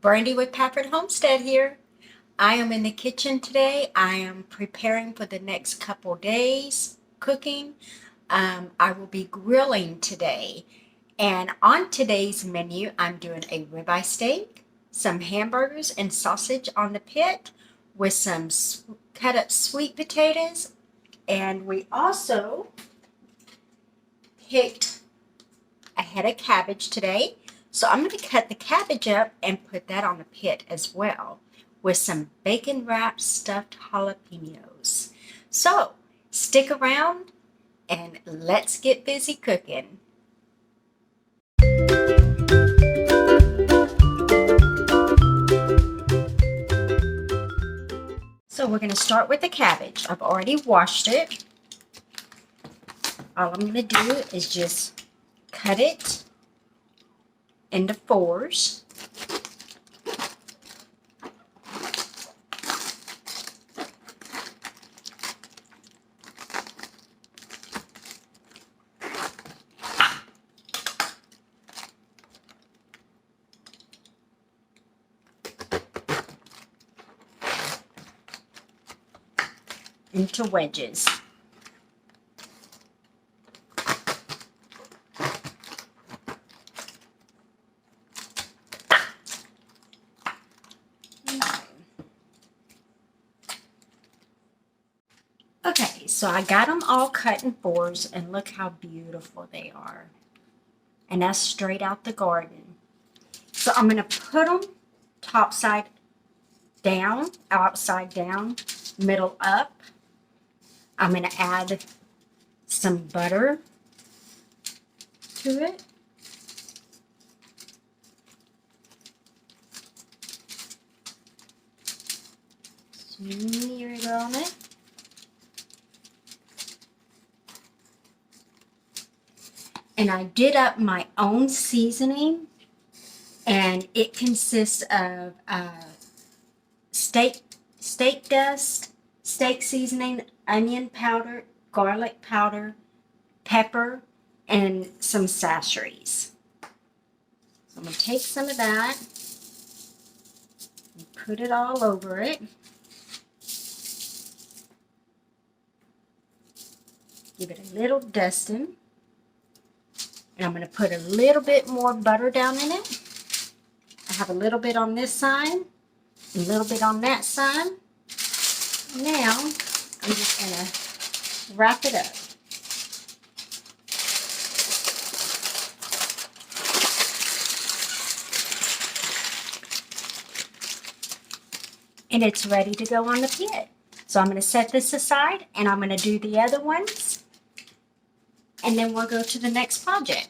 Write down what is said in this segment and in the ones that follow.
Brandy with Pafford Homestead here. I am in the kitchen today. I am preparing for the next couple days cooking. I will be grilling today. And on today's menu, I'm doing a ribeye steak, some hamburgers and sausage on the pit with some cut up sweet potatoes. And we also picked a head of cabbage today. So I'm going to cut the cabbage up and put that on the pit as well with some bacon wrapped stuffed jalapenos. So stick around and let's get busy cooking. So we're going to start with the cabbage. I've already washed it. All I'm going to do is just cut it into fours. Into wedges. Okay, so I got them all cut in fours, and look how beautiful they are. And that's straight out the garden. So I'm going to put them upside down, middle up. I'm going to add some butter to it. Smear it on it. And I did up my own seasoning, and it consists of steak dust, steak seasoning, onion powder, garlic powder, pepper, and some sasheries. So I'm going to take some of that and put it all over it. Give it a little dusting. And I'm going to put a little bit more butter down in it. I have a little bit on this side, a little bit on that side. Now, I'm just going to wrap it up. And it's ready to go on the pit. So I'm going to set this aside, and I'm going to do the other ones. And then we'll go to the next project.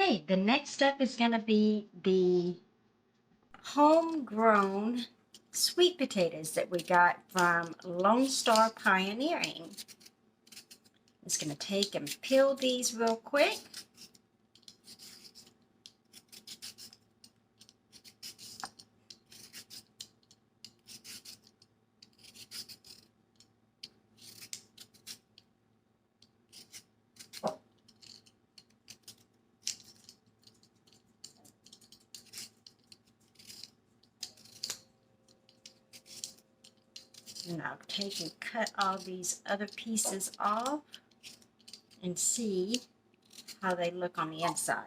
Okay, the next step is going to be the homegrown sweet potatoes that we got from Lone Star Pioneering. I'm just going to take and peel these real quick. And I'll take and cut all these other pieces off and see how they look on the inside.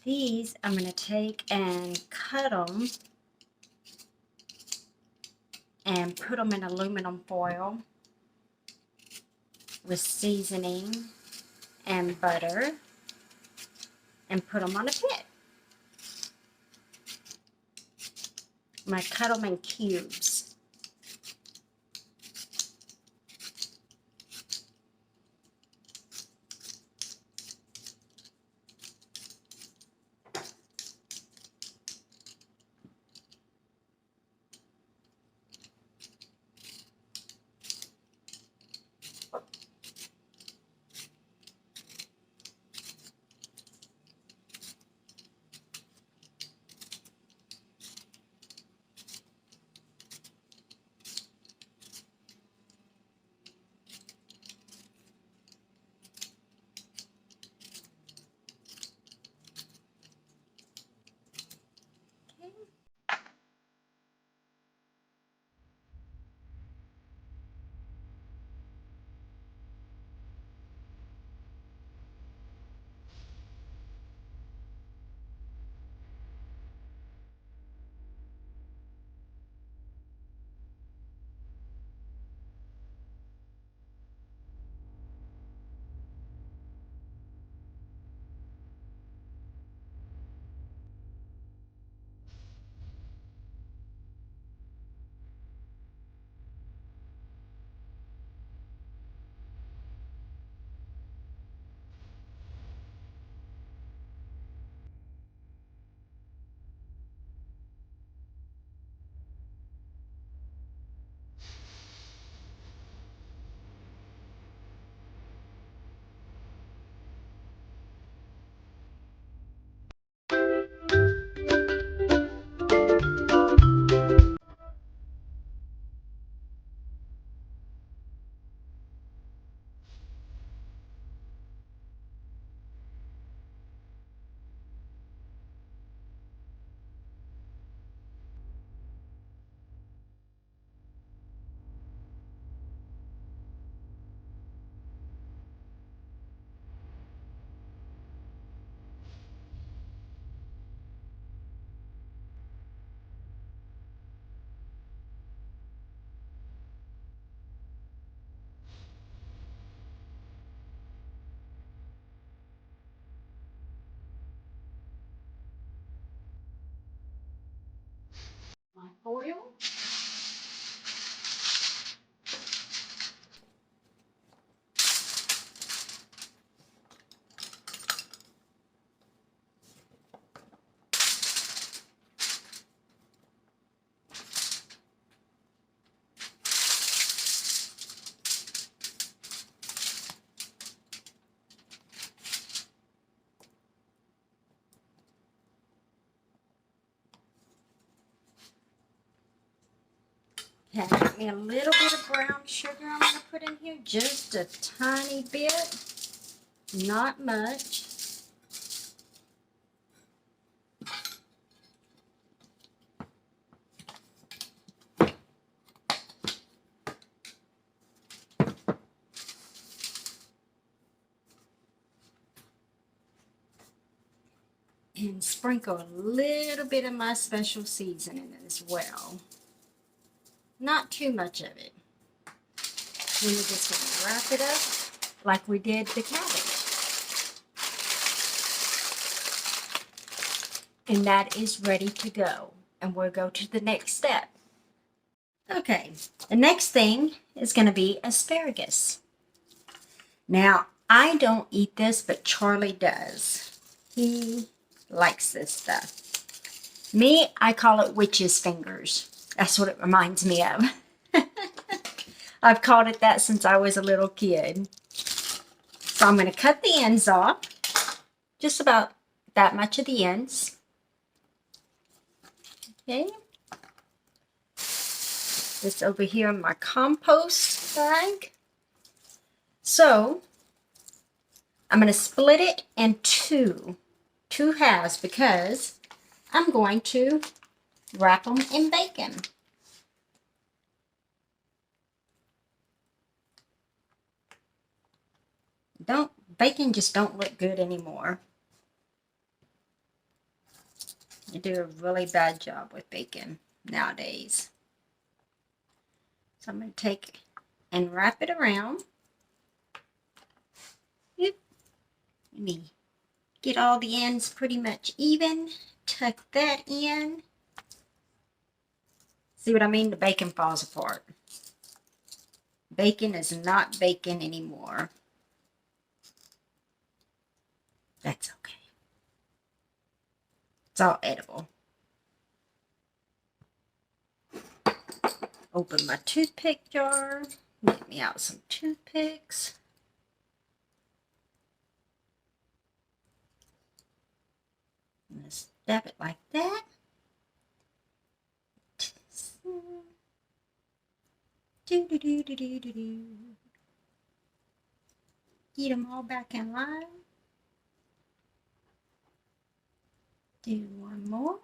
These I'm going to take and cut them and put them in aluminum foil with seasoning and butter and put them on a pit. I'm going to cut them in cubes. My foil. Okay, got me a little bit of brown sugar I'm going to put in here, just a tiny bit, not much. And sprinkle a little bit of my special seasoning as well. Not too much of it. Then we're just going to wrap it up like we did the cabbage. And that is ready to go. And we'll go to the next step. Okay, the next thing is going to be asparagus. Now, I don't eat this, but Charlie does. He likes this stuff. Me, I call it witch's fingers. That's what it reminds me of. I've called it that since I was a little kid. So I'm going to cut the ends off. Just about that much of the ends. Okay. This over here in my compost bag. So I'm going to split it in two halves because I'm going to wrap them in bacon. Bacon just don't look good anymore. They do a really bad job with bacon nowadays. So I'm going to take and wrap it around. Let me get all the ends pretty much even. Tuck that in. See what I mean? The bacon falls apart. Bacon is not bacon anymore. That's okay. It's all edible. Open my toothpick jar. Get me out some toothpicks. I'm going to stab it like that. Get them all back in line. Do one more.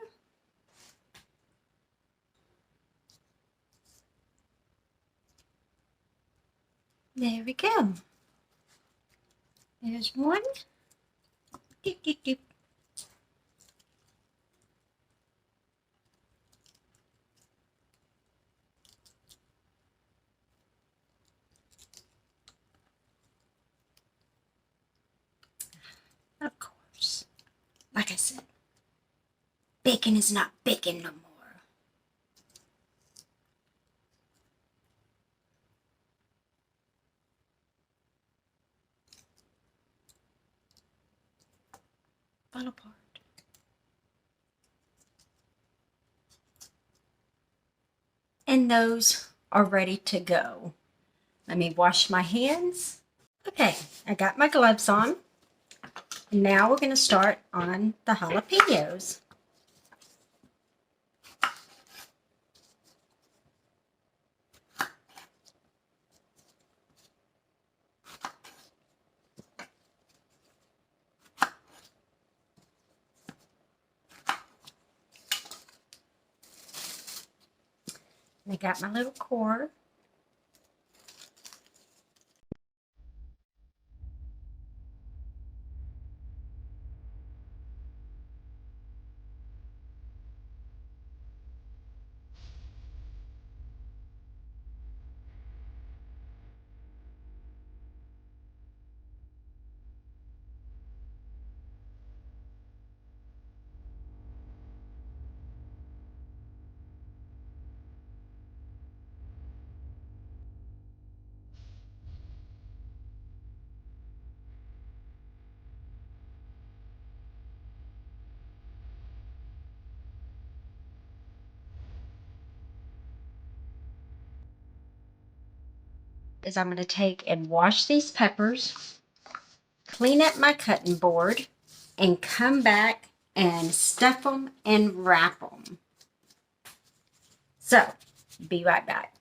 There we go. There's one. Doop, doop, doop. Of course. Like I said, bacon is not bacon no more. Fall apart. And those are ready to go. Let me wash my hands. Okay, I got my gloves on. Now we're going to start on the jalapenos. I got my little core. Is I'm going to take and wash these peppers, clean up my cutting board, and come back and stuff them and wrap them. So, be right back.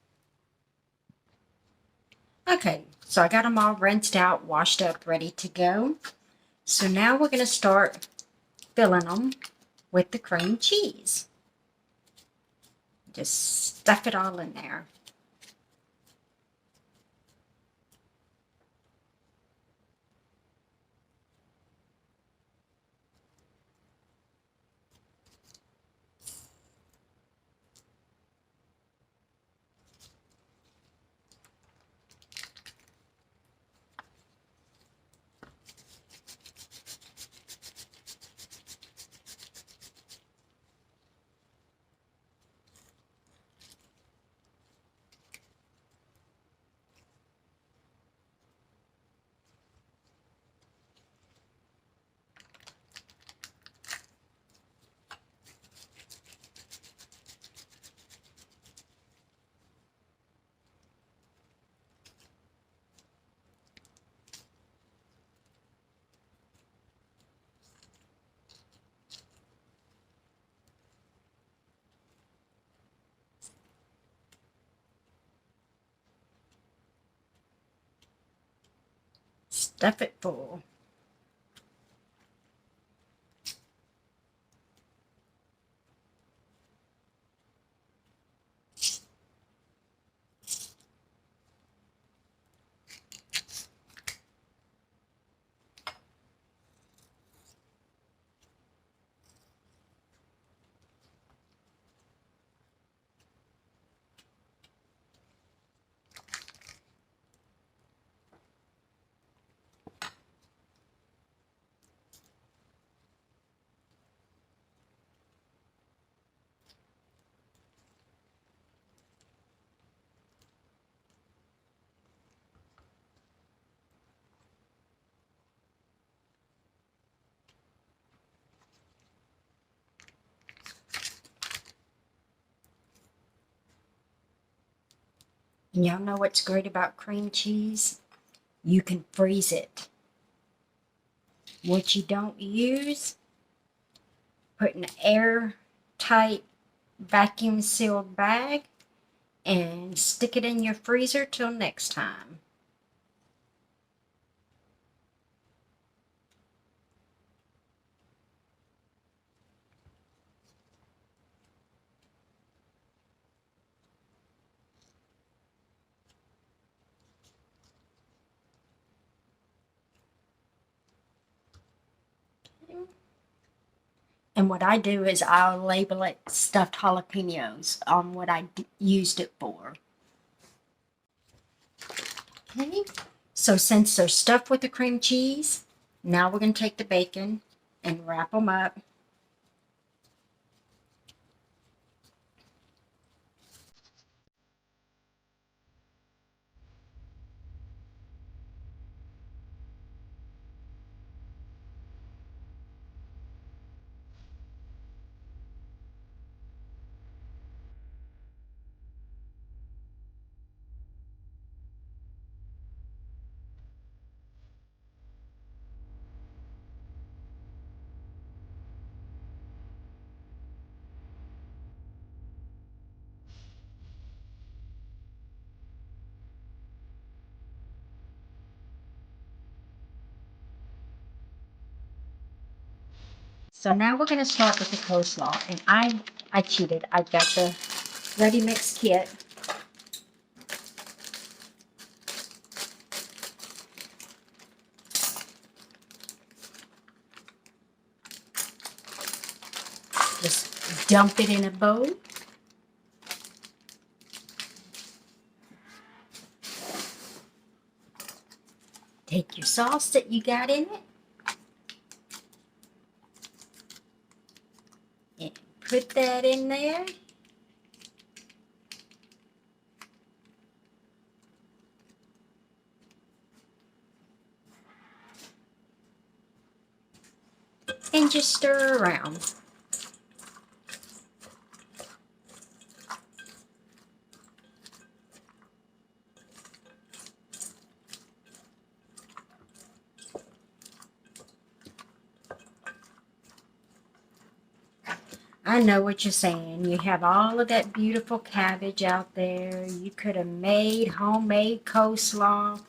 Okay, so I got them all rinsed out, washed up, ready to go. So now we're going to start filling them with the cream cheese. Just stuff it all in there. Stuff it full. And y'all know what's great about cream cheese? You can freeze it. What you don't use, put in an airtight vacuum sealed bag and stick it in your freezer till next time. And what I do is I'll label it stuffed jalapenos on what I used it for. Okay, so since they're stuffed with the cream cheese, now we're going to take the bacon and wrap them up. So now we're going to start with the coleslaw. And I cheated. I got the ready mix kit. Just dump it in a bowl. Take your sauce that you got in it. And put that in there. And just stir around. I know what you're saying. You have all of that beautiful cabbage out there. You could have made homemade coleslaw.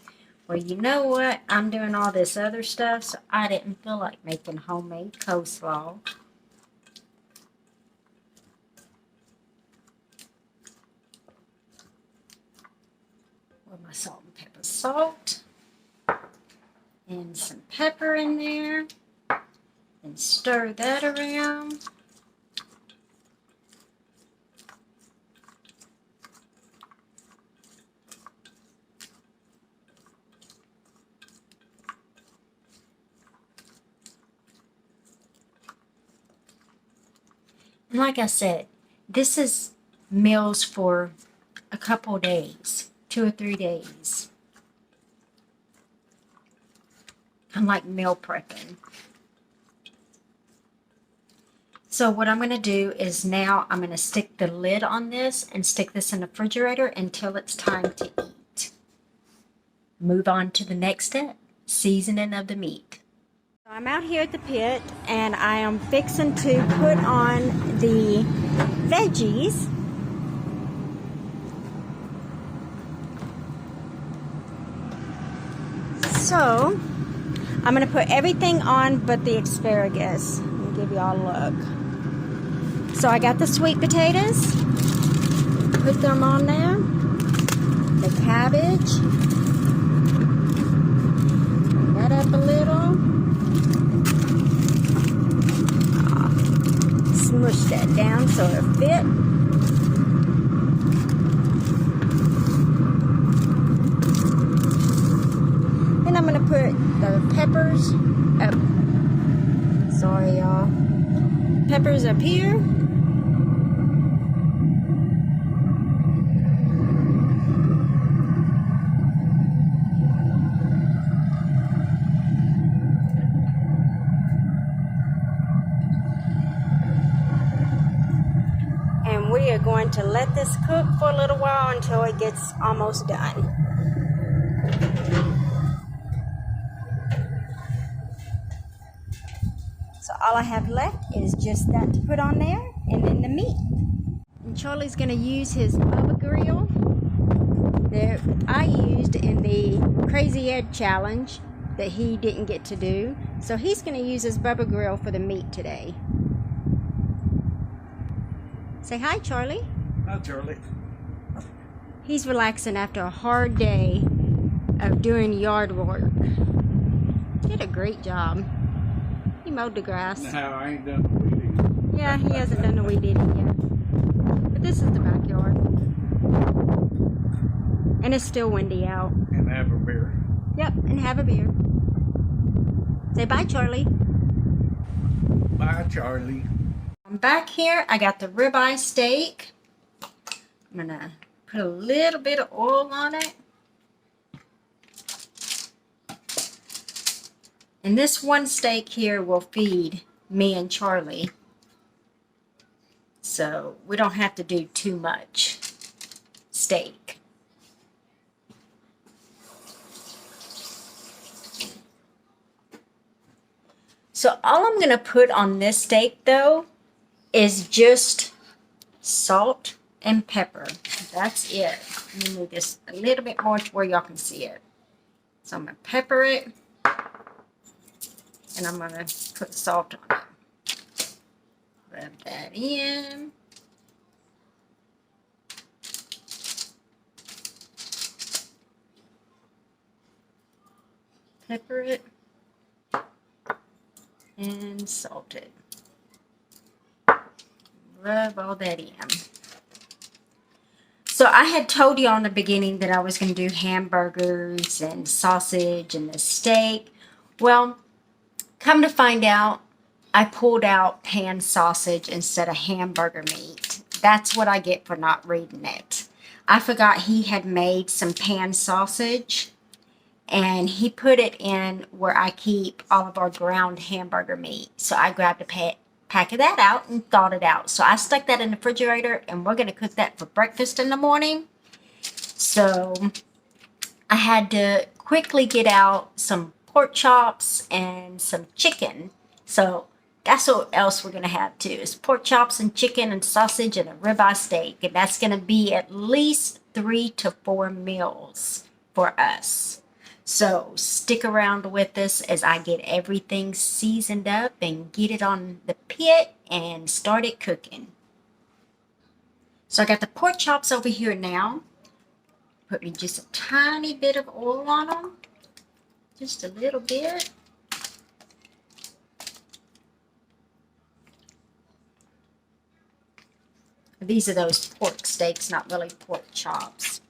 Well, you know what? I'm doing all this other stuff, so I didn't feel like making homemade coleslaw. With my salt and pepper salt. And some pepper in there. And stir that around. And like I said, this is meals for a couple days, 2 or 3 days. I'm like meal prepping. So what I'm going to do is now I'm going to stick the lid on this and stick this in the refrigerator until it's time to eat. Move on to the next step, seasoning of the meat. I'm out here at the pit and I am fixing to put on the veggies. So I'm going to put everything on but the asparagus. Let me give you all a look. So I got the sweet potatoes. Put them on there. The cabbage. Bring that up a little. Smush that down so it'll fit. Then I'm going to put the peppers up. Sorry, y'all. Peppers up here. are going to let this cook for a little while until it gets almost done. So all I have left is just that to put on there, and then the meat. And Charlie's going to use his Bubba grill that I used in the Crazy Ed challenge that he didn't get to do. So he's going to use his Bubba grill for the meat today. Say hi, Charlie. Hi, Charlie. He's relaxing after a hard day of doing yard work. Did a great job. He mowed the grass. No, I ain't done the weeding. Yeah, he hasn't done the weed eating yet. But this is the backyard. And it's still windy out. And have a beer. Yep, and have a beer. Say bye, Charlie. Bye, Charlie. I'm back here. I got the ribeye steak. I'm going to put a little bit of oil on it. And this one steak here will feed me and Charlie. So we don't have to do too much steak. So all I'm going to put on this steak though is just salt and pepper. That's it. Let me move this a little bit more to where y'all can see it. So I'm going to pepper it. And I'm going to put salt on it. Rub that in. Pepper it. And salt it. Rub all that in. So I had told you in the beginning that I was going to do hamburgers and sausage and the steak. Well, come to find out, I pulled out pan sausage instead of hamburger meat. That's what I get for not reading it. I forgot he had made some pan sausage, and he put it in where I keep all of our ground hamburger meat. So I grabbed a pack of that out and thawed it out. So I stuck that in the refrigerator, and we're going to cook that for breakfast in the morning. So I had to quickly get out some pork chops and some chicken. So that's what else we're going to have too, is pork chops and chicken and sausage and a ribeye steak. And that's going to be at least 3 to 4 meals for us. So stick around with us as I get everything seasoned up and get it on the pit and start it cooking. So I got the pork chops over here now. Put me just a tiny bit of oil on them. Just a little bit. These are those pork steaks, not really pork chops.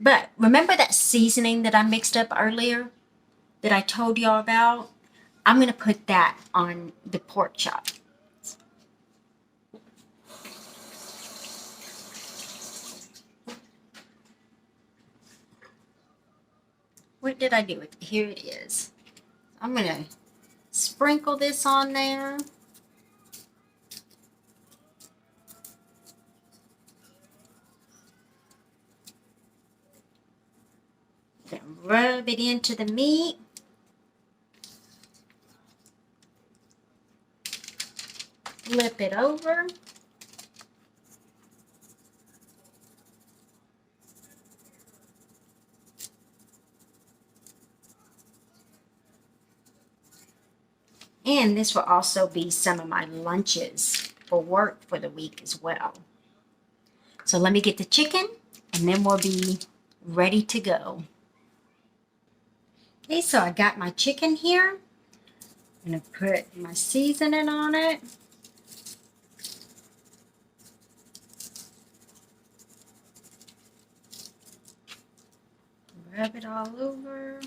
But remember that seasoning that I mixed up earlier that I told y'all about? I'm going to put that on the pork chop. What did I do with it? Here it is. I'm going to sprinkle this on there. Then rub it into the meat. Flip it over. And this will also be some of my lunches for work for the week as well. So let me get the chicken and then we'll be ready to go. Okay, so I got my chicken here. I'm going to put my seasoning on it. Rub it all over.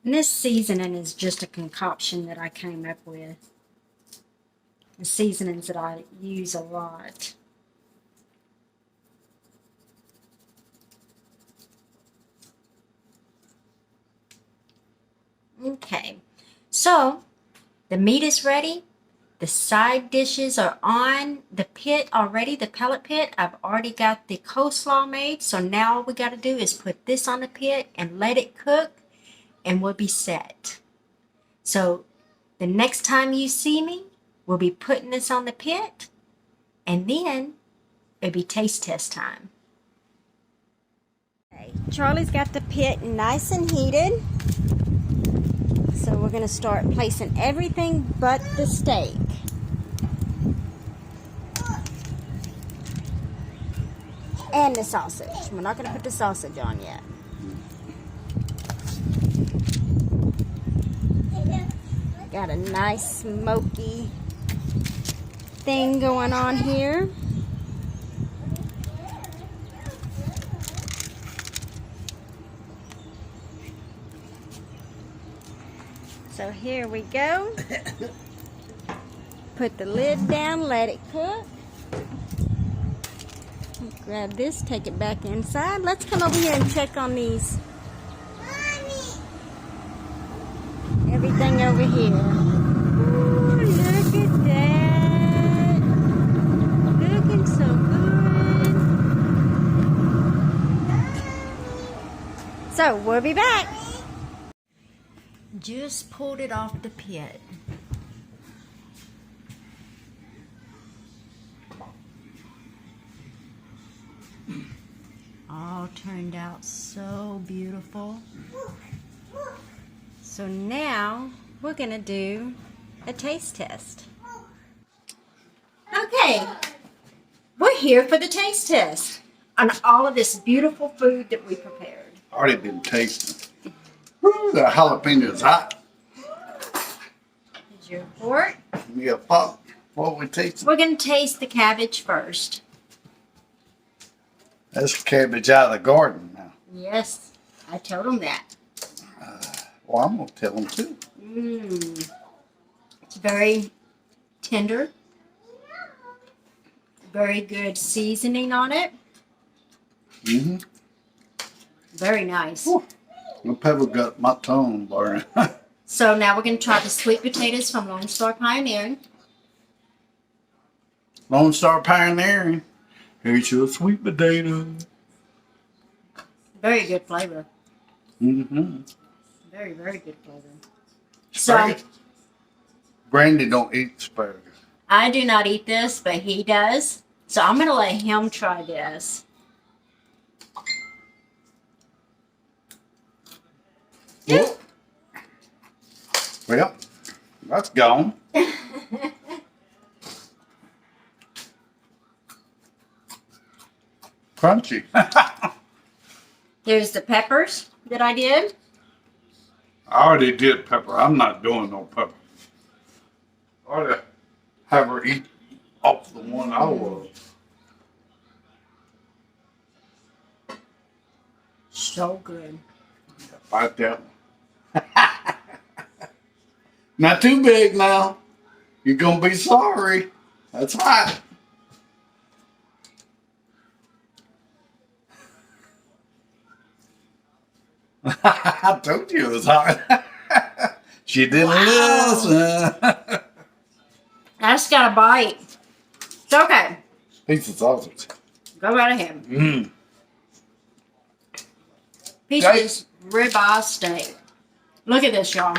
And this seasoning is just a concoction that I came up with. The seasonings that I use a lot. Okay, so the meat is ready. The side dishes are on the pit already, the pellet pit. I've already got the coleslaw made, so now all we got to do is put this on the pit and let it cook, and we'll be set. So the next time you see me, we'll be putting this on the pit, and then it'll be taste test time. Okay, Charlie's got the pit nice and heated. So we're going to start placing everything but the steak. And the sausage. We're not going to put the sausage on yet. Got a nice smoky thing going on here. So here we go. Put the lid down, let it cook. Grab this, take it back inside. Let's come over here and check on these. Everything over here. Ooh, look at that. Looking so good. So we'll be back. Just pulled it off the pit. All turned out so beautiful. So now we're gonna do a taste test. Okay, we're here for the taste test on all of this beautiful food that we prepared. Already been tasting. Woo, the jalapeno's hot. Is your report? Yeah, pop. What we tasting? We're gonna taste the cabbage first. That's cabbage out of the garden now. Yes, I told them that. Well, I'm gonna tell them too. It's very tender. Very good seasoning on it. Mm-hmm. Very nice. Ooh, my pepper got my tongue burning. So now we're going to try the sweet potatoes from Lone Star Pioneering. Lone Star Pioneering. Here's your sweet potato. Very good flavor. Mm-hmm. Very, very good flavor. Asparagus. So Brandy don't eat asparagus. I do not eat this, but he does. So I'm going to let him try this. Yeah. Well, that's gone. Crunchy. Here's the peppers that I did. I already did pepper. I'm not doing no pepper. I ought to have her eat off the one I was. So good. Bite that one. Not too big now. You're going to be sorry. That's right. I told you it was hard. She didn't listen. That's got a bite. It's okay. Piece of sausage. Go right ahead. Mm. Piece of this ribeye steak. Look at this, y'all.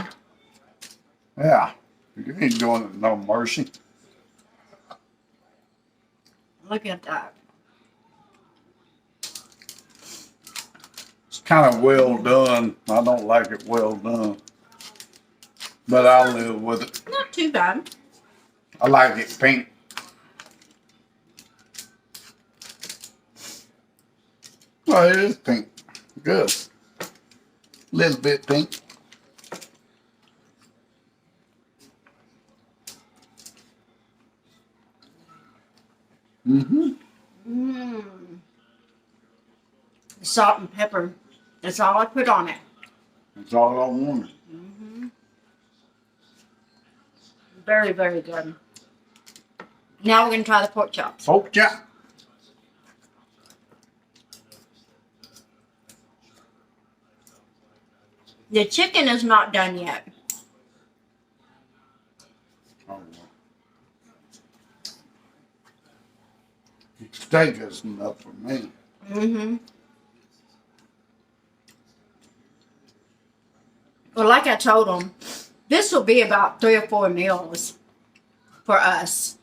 Yeah. You ain't doing it no mercy. Look at that. It's kind of well done. I don't like it well done. But I'll live with it. Not too bad. I like it pink. Well, it is pink. Good. Little bit pink. Mm-hmm. Salt and pepper. That's all I put on it. That's all I wanted. Very, very good. Now we're going to try the pork chops. Pork chop. The chicken is not done yet. Oh, well. Steak is enough for me. Mm-hmm. Well, like I told them, this will be about 3 or 4 meals for us.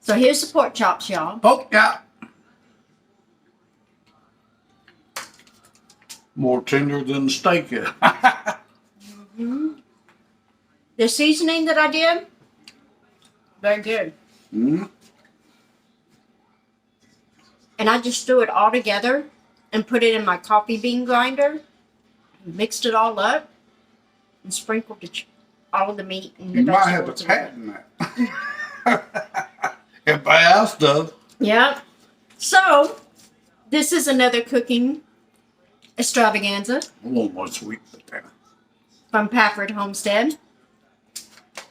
So here's the pork chops, y'all. Pork chop. More tender than the steak is. The seasoning that I did, very good. Mm. And I just threw it all together and put it in my coffee bean grinder, mixed it all up, and sprinkled all of the meat and the You might have vegetables. to patent that. Everybody else does. Yeah. So, this is another cooking extravaganza A little more sweet potato. from Pafford Homestead.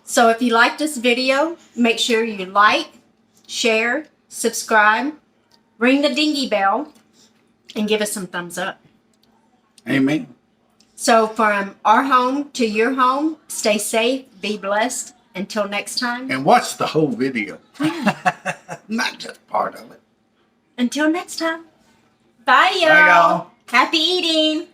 So if you like this video, make sure you like, share, subscribe, ring the dingy bell, and give us some thumbs up. Amen. So from our home to your home, stay safe, be blessed. Until next time. And watch the whole video. Not just part of it. Until next time. Bye, y'all. Bye, y'all. Happy eating.